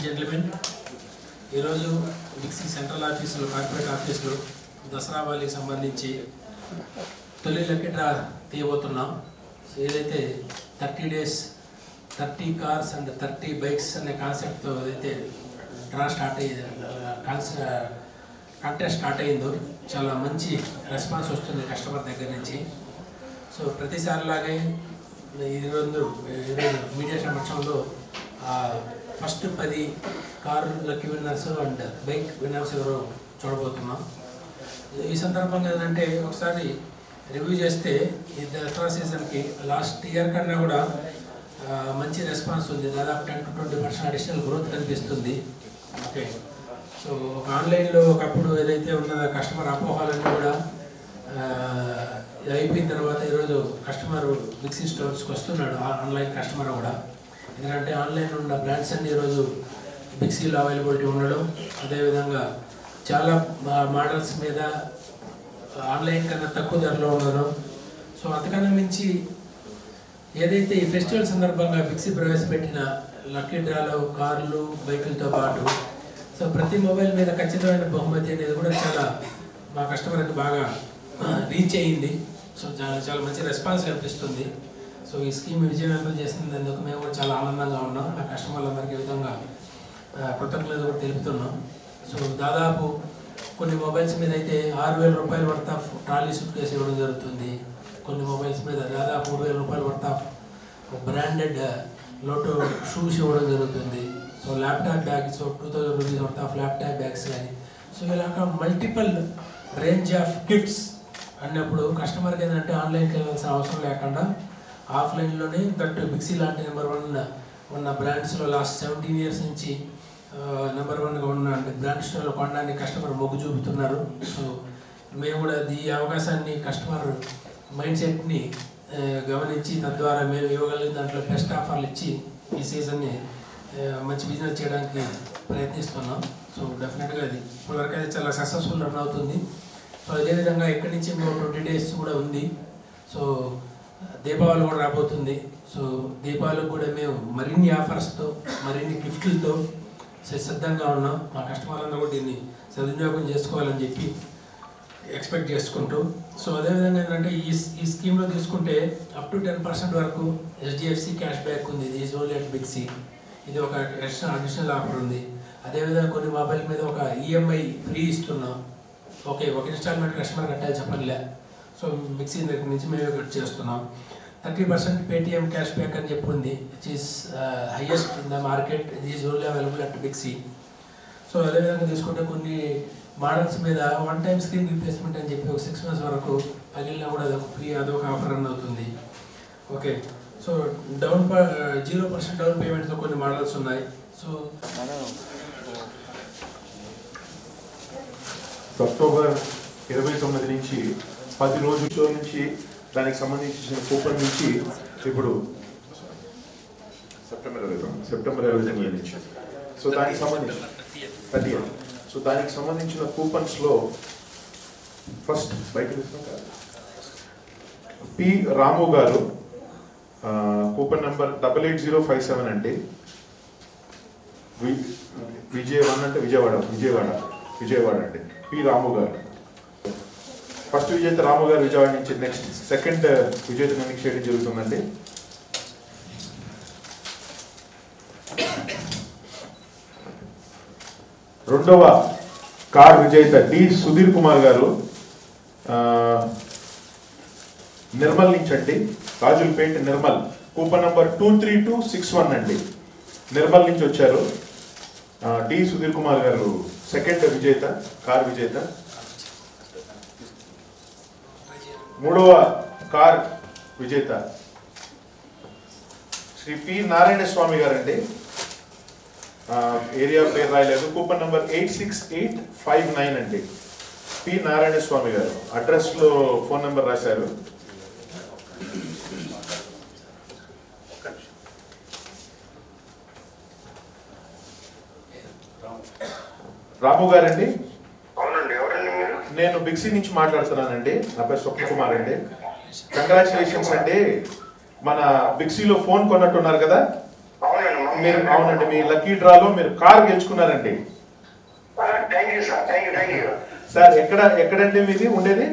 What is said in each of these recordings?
And gentlemen, ఈరోజు బిక్సీ central ఆఫీసులో corporate ఆఫీసులో దసరా వాలీకి సంబంధించి తొలి లక్కీ డ్రా తీయబోతున్నాం. ఏదైతే 30 days 30 cars అండ్ 30 bikes అనే కాన్సెప్ట్తో ఏదైతే డ్రా స్టార్ట్ అయ్యింది, కంటెస్ట్ స్టార్ట్ అయిందో చాలా మంచి రెస్పాన్స్ వస్తుంది కస్టమర్ దగ్గర నుంచి. సో ప్రతిసారిలాగే ఈరోజు మీడియా సమక్షంలో first 10 car lucky winners and bike winners ఎవరో చూడబోతున్నాం. ఈ సందర్భంగా ఏంటంటే ఒకసారి రివ్యూ చేస్తే ఈ దసరా సీజన్కి లాస్ట్ ఇయర్ కన్నా కూడా మంచి రెస్పాన్స్ ఉంది. దాదాపు 10 to 20% అడిషనల్ గ్రోత్ కనిపిస్తుంది. ఓకే, సో ఒక ఆన్లైన్లో ఒకప్పుడు ఏదైతే ఉన్నదో కస్టమర్ అపోహాలన్నీ కూడా అయిపోయిన తర్వాత ఈరోజు కస్టమర్ బిక్సీ స్టోర్స్కి వస్తున్నాడు. ఆన్లైన్ కస్టమర్ కూడా, ఎందుకంటే ఆన్లైన్ ఉన్న బ్రాండ్స్ అన్ని ఈరోజు బిక్సీలో అవైలబిలిటీ ఉండడం, అదేవిధంగా చాలా మోడల్స్ మీద ఆన్లైన్ కన్నా తక్కువ ధరలో ఉండడం. సో అంతకన్నా మించి ఏదైతే ఈ ఫెస్టివల్ సందర్భంగా బిక్సీ ప్రవేశపెట్టిన లక్కీ డ్రాలో కార్లు బైకులతో పాటు సో ప్రతి మొబైల్ మీద ఖచ్చితమైన బహుమతి అనేది కూడా చాలా మా కస్టమర్కి బాగా రీచ్ అయ్యింది. సో చాలా మంచి రెస్పాన్స్ కనిపిస్తుంది. సో ఈ స్కీమ్ విజయవంతం చేసినందుకు మేము కూడా చాలా ఆనందంగా ఉన్నాం. మా కస్టమర్లందరికీ ఈ విధంగా కృతజ్ఞతలు కూడా తెలుపుతున్నాం. సో దాదాపు కొన్ని మొబైల్స్ మీద అయితే 6,000 రూపాయల worth of trolley suit case ఇవ్వడం జరుగుతుంది. కొన్ని మొబైల్స్ మీద దాదాపు 3,000 రూపాయల వర్త్ ఆఫ్ బ్రాండెడ్ లోటో షూస్ ఇవ్వడం జరుగుతుంది. So laptop bags 2,000 rupees worth of laptop bags కానీ, సో ఇలాగ మల్టిపల్ రేంజ్ ఆఫ్ గిఫ్ట్స్ అన్నప్పుడు కస్టమర్కి ఏంటంటే ఆన్లైన్కి వెళ్ళాల్సిన అవసరం లేకుండా ఆఫ్లైన్లోనే దట్టు బిక్సీ లాంటి నెంబర్ 1 ఉన్న బ్రాండ్స్లో లాస్ట్ 17 years నుంచి నెంబర్ 1గా ఉన్న బ్రాండ్ స్టోర్లో కొనడానికి కస్టమర్ మొగ్గు చూపుతున్నారు. సో మేము కూడా ఈ అవకాశాన్ని కస్టమర్ మైండ్ సెట్ని గమనించి తద్వారా మేము ఇవ్వగలిగిన దాంట్లో బెస్ట్ ఆఫర్లు ఇచ్చి ఈ సీజన్ని మంచి బిజినెస్ చేయడానికి ప్రయత్నిస్తున్నాం. సో డెఫినెట్గా అది ఇప్పటివరకు అయితే చాలా సక్సెస్ఫుల్ రన్ అవుతుంది. సో అదేవిధంగా ఇక్కడి నుంచి 20 days కూడా ఉంది. సో దీపావళి కూడా రాబోతుంది. సో దీపావళికి కూడా మేము మరిన్ని ఆఫర్స్తో మరిన్ని గిఫ్ట్లతో సిద్ధంగా ఉన్నాం. మా కస్టమర్లందరూ కూడా దీన్ని సద్వినియోగం చేసుకోవాలని చెప్పి ఎక్స్పెక్ట్ చేసుకుంటూ, సో అదేవిధంగా ఏంటంటే ఈ స్కీమ్లో తీసుకుంటే అప్ టు 10% వరకు HDFC క్యాష్ బ్యాక్ ఉంది. ఇది ఈజ్ ఓన్లీ అట్ బిక్సీ. ఇది ఒక అడిషనల్ ఆఫర్ ఉంది. అదేవిధంగా కొన్ని మొబైల్ మీద ఒక EMI ఫ్రీ ఇస్తున్నాం. ఓకే, ఒక ఇన్స్టాల్మెంట్ కస్టమర్ కట్టాలి చెప్పట్లే. సో బిక్సీ దగ్గర నుంచి మేము కట్ చేస్తున్నాం. 30% పేటిఎం క్యాష్ బ్యాక్ అని చెప్పి ఉంది, which is highest in the market. ఇది is only available at Big C. So అదేవిధంగా తీసుకుంటే కొన్ని మోడల్స్ మీద 1-time స్క్రీన్ రీప్లేస్మెంట్ అని చెప్పి ఒక 6 months వరకు పగిలినా కూడా అదొక ఆఫర్ రన్ అవుతుంది. ఓకే, సో 0% డౌన్ పేమెంట్తో కొన్ని మోడల్స్ ఉన్నాయి. సో అక్టోబర్ 29 నుంచి 10 రోజుల నుంచి దానికి సంబంధించిన కూపన్ నుంచి ఇప్పుడు సెప్టెంబర్ 29 నుంచి సో దానికి సంబంధించిన 30. సో దానికి సంబంధించిన కూపన్స్లో ఫస్ట్ బయట పి రాము గారు కూపన్ నెంబర్ 88057 అండి. విజయవాడ అంటే విజయవాడ అండి. పి రాము గారు ఫస్ట్ విజేత రాము గారు విజయవాడ నుంచి. నెక్స్ట్ సెకండ్ విజేత ఎన్నిక చేయడం జరుగుతుందండి. రెండవ కార్ విజేత డి సుధీర్ కుమార్ గారు నిర్మల్ నుంచి అండి. రాజులపేట నిర్మల్. కూపన్ నంబర్ 23261 అండి. నిర్మల్ నుంచి వచ్చారు డి సుధీర్ కుమార్ గారు సెకండ్ విజేత, కార్ విజేత. మూడవ కార్ విజేత శ్రీ పి నారాయణ స్వామి గారండి. ఏరియా పేరు రాయలేదు. కూపన్ నంబర్ 86859 అండి. పి నారాయణ స్వామి గారు అడ్రస్లో ఫోన్ నెంబర్ రాశారు. రాము గారండి. నేను బిక్సీ నుంచి మాట్లాడుతున్నానండి. నా పేరు స్వప్న కుమార్ అండి. కంగ్రాచులేషన్స్ అండి. మన బిక్సీలో ఫోన్ కొన్నట్టున్నారు కదా, మీరు అవునండి, మీ లక్కీ డ్రాలో మీరు కార్ గెలుచుకున్నారండి. సార్ ఎక్కడండి మీది ఉండేది?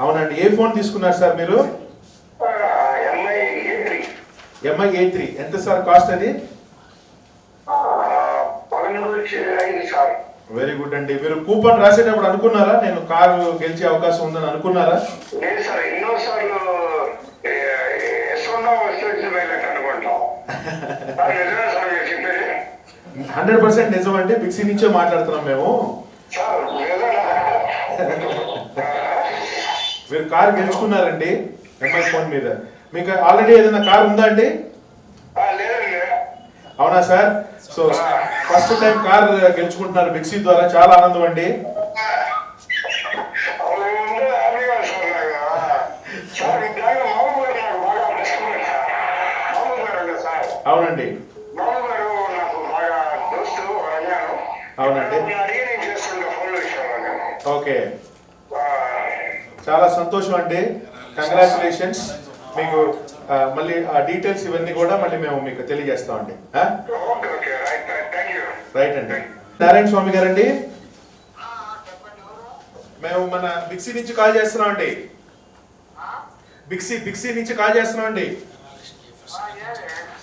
అవునండి. ఏ ఫోన్ తీసుకున్నారు సార్ మీరు? MI A3. ఎంత సార్ కాస్ట్ అది? వెరీ గుడ్ అండి. మీరు కూపన్ రాసేటప్పుడు అనుకున్నారా నేను కారు గెలిచే అవకాశం ఉందని అనుకున్నారా? 100% నిజం అండి. బిక్సీ నుంచే మాట్లాడుతున్నాం మేము. మీరు కార్ గెలుచుకున్నారండి MI ఫోన్ మీద. మీకు ఆల్రెడీ ఏదైనా కార్ ఉందా అండి? అవునా sir? So first time car గెలుచుకుంటున్నారు బిక్సీ ద్వారా, చాలా ఆనందం అండి. అవునండి అవునండి. ఓకే, చాలా సంతోషం అండి. కంగ్రాచులేషన్స్. మీకు మళ్ళీ ఆ డీటెయిల్స్ ఇవన్నీ కూడా మళ్ళీ మేము మీకు తెలియజేస్తామండి. రైట్ అండి. నారాయణ స్వామి గారండి, మేము మన బిక్సీ నుంచి కాల్ చేస్తున్నాం అండి. బిక్సీ నుంచి కాల్ చేస్తున్నాం అండి.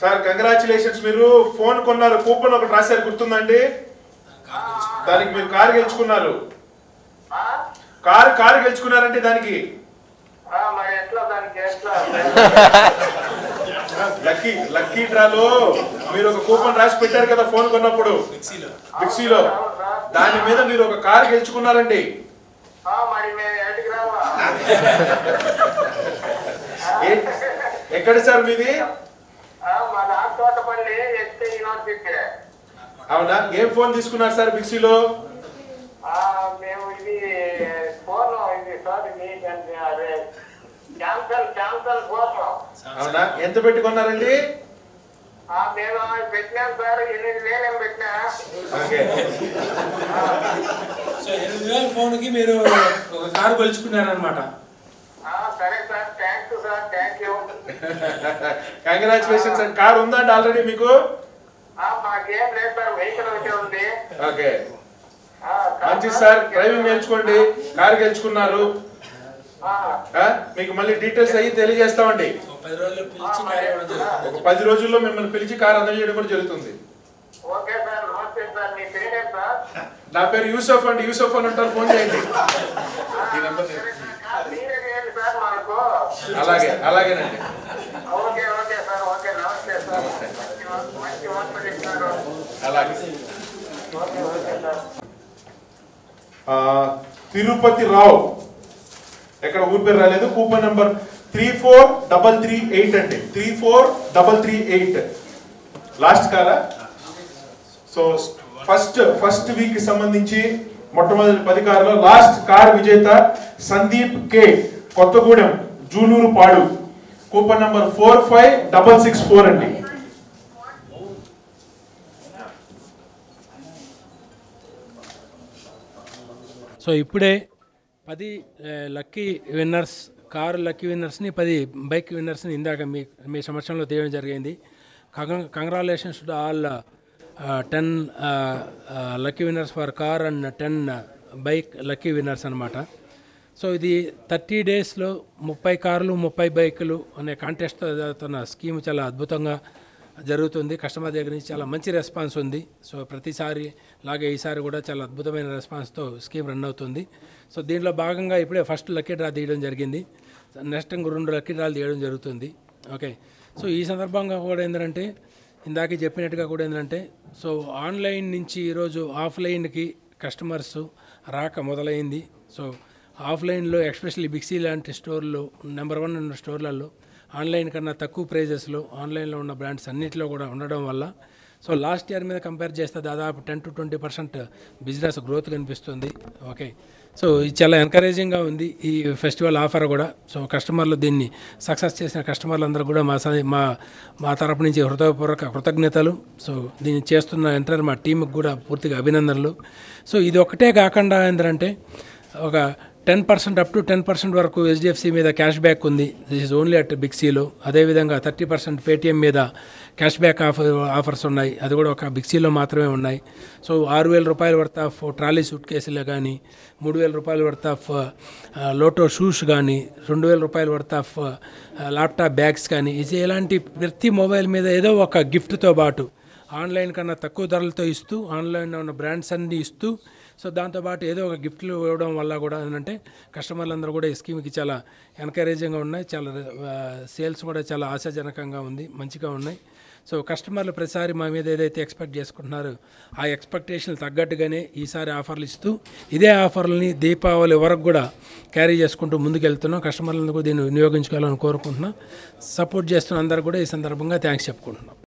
సార్ కంగ్రాచులేషన్స్, మీరు ఫోన్ కొన్నారు, కూపన్ ఒకటి రాశారు గుర్తుందండి? దానికి మీరు కారు గెలుచుకున్నారు. కారు గెలుచుకున్నారంటే దానికి లక్కీ డ్రాలో మీరు ఒక కూపన్ రాసి పెట్టారు కదా ఫోన్ కొన్నప్పుడు బిక్సీలో, దాని మీద మీరు ఒక కారు గెలుచుకున్నారండి. ఎక్కడ సార్ మీది? అవునా? ఏం ఫోన్ తీసుకున్నారు సార్ బిక్సీలో? అవునా? ఎంత పెట్టుకున్నారండి? సో 8,000 ఫోన్ కి మీరు ఒక కారు గెలుచుకున్నారనమాట. కంగ్రాచులేషన్స్ అండి. కార్ ఉందండి ఆల్రెడీ మీకు? ఓకే, మంచిది సార్. డ్రైవింగ్ నేర్చుకోండి, కారు గెలుచుకున్నారు. మీకు మళ్ళీ డీటెయిల్స్ అయ్యి తెలియజేస్తామండి. 10 రోజుల్లో మిమ్మల్ని పిలిచి కారు అందజేయడం కూడా జరుగుతుంది. నా పేరు యూసఫ్ అండి. యూసఫ్ అని ఉంటారు, ఫోన్ చేయండి. అలాగేనండి. అలాగే. తిరుపతి రావు, ఎక్కడ ఊరి పేరు రాలేదు. కూపన్ నెంబర్ 34338 అండి. 34338 లాస్ట్ కారా? సో ఫస్ట్ వీక్ సంబంధించి మొట్టమొదటి 10 కార్లో లాస్ట్ కార్ విజేత సందీప్ కే, కొత్తగూడెం, జూలూరు పాడు. కూపన్ నంబర్ 45664 అండి. సో ఇప్పుడే 10 లక్కీ విన్నర్స్, కారు లక్కీ విన్నర్స్ని, 10 బైక్ విన్నర్స్ని ఇందాక మీ సమక్షంలో తీయడం జరిగింది. Congratulations to all 10 lucky winners for car and 10 bike lucky winners అనమాట. సో ఇది 30 డేస్లో 30 కార్లు 30 బైకులు అనే కాంటెస్ట్ జరుగుతున్న స్కీమ్ చాలా అద్భుతంగా జరుగుతుంది. కస్టమర్ దగ్గర నుంచి చాలా మంచి రెస్పాన్స్ ఉంది. సో ప్రతిసారి లాగే ఈసారి కూడా చాలా అద్భుతమైన రెస్పాన్స్తో స్కీమ్ రన్ అవుతుంది. సో దీంట్లో భాగంగా ఇప్పుడే ఫస్ట్ లక్కీ డ్రా తీయడం జరిగింది. నెక్స్ట్ 2 లక్కీ డ్రాలు తీయడం జరుగుతుంది. ఓకే, సో ఈ సందర్భంగా కూడా ఏంటంటే ఇందాక చెప్పినట్టుగా కూడా ఏంటంటే, సో ఆన్లైన్ నుంచి ఈరోజు ఆఫ్లైన్కి కస్టమర్స్ రాక మొదలైంది. సో ఆఫ్లైన్లో ఎస్పెషల్లీ బిక్సీ లాంటి స్టోర్లు నెంబర్ 1 ఉన్న స్టోర్లలో ఆన్లైన్ కన్నా తక్కువ ప్రైజెస్లో ఆన్లైన్లో ఉన్న బ్రాండ్స్ అన్నింటిలో కూడా ఉండడం వల్ల సో లాస్ట్ ఇయర్ మీద కంపేర్ చేస్తే దాదాపు 10 to 20% బిజినెస్ గ్రోత్ కనిపిస్తుంది. ఓకే, సో ఇది చాలా ఎంకరేజింగ్గా ఉంది ఈ ఫెస్టివల్ ఆఫర్ కూడా. సో కస్టమర్లు దీన్ని సక్సెస్ చేసిన కస్టమర్లందరూ కూడా మా తరపు నుంచి హృదయపూర్వక కృతజ్ఞతలు. సో దీన్ని చేస్తున్న మా టీంకి కూడా పూర్తిగా అభినందనలు. సో ఇది ఒకటే కాకుండా ఏంటంటే ఒక 10% అప్ టు 10% వరకు HDFC మీద క్యాష్ బ్యాక్ ఉంది. దిస్ ఈజ్ ఓన్లీ అట్ బిగ్సీలో. అదేవిధంగా 30% పేటిఎం మీద క్యాష్ బ్యాక్ ఆఫర్స్ ఉన్నాయి. అది కూడా ఒక బిగ్సీలో మాత్రమే ఉన్నాయి. సో 6,000 రూపాయల వర్త్ ఆఫ్ ట్రాలీ సూట్ కేసులు కానీ, 3,000 రూపాయల వర్త్ ఆఫ్ లోటో షూస్ కానీ, 2,000 రూపాయల వర్త్ ఆఫ్ ల్యాప్టాప్ బ్యాగ్స్ కానీ, ఇలాంటి ప్రతి మొబైల్ మీద ఏదో ఒక గిఫ్ట్తో పాటు ఆన్లైన్ కన్నా తక్కువ ధరలతో ఇస్తూ, ఆన్లైన్లో ఉన్న బ్రాండ్స్ అన్నీ ఇస్తూ, సో దాంతోపాటు ఏదో ఒక గిఫ్ట్లు ఇవ్వడం వల్ల కూడా ఏంటంటే కస్టమర్లందరూ కూడా ఈ స్కీమ్కి చాలా ఎంకరేజింగ్గా ఉన్నాయి. చాలా సేల్స్ కూడా చాలా ఆశాజనకంగా ఉంది, మంచిగా ఉన్నాయి. సో కస్టమర్లు ప్రతిసారి మా మీద ఏదైతే ఎక్స్పెక్ట్ చేసుకుంటున్నారో ఆ ఎక్స్పెక్టేషన్ తగ్గట్టుగానే ఈసారి ఆఫర్లు ఇస్తూ ఇదే ఆఫర్లని దీపావళి వరకు కూడా క్యారీ చేసుకుంటూ ముందుకెళ్తున్నాం. కస్టమర్లను కూడా దీన్ని వినియోగించుకోవాలని కోరుకుంటున్నాం. సపోర్ట్ చేస్తున్న అందరూ కూడా ఈ సందర్భంగా థ్యాంక్స్ చెప్పుకుంటున్నాం.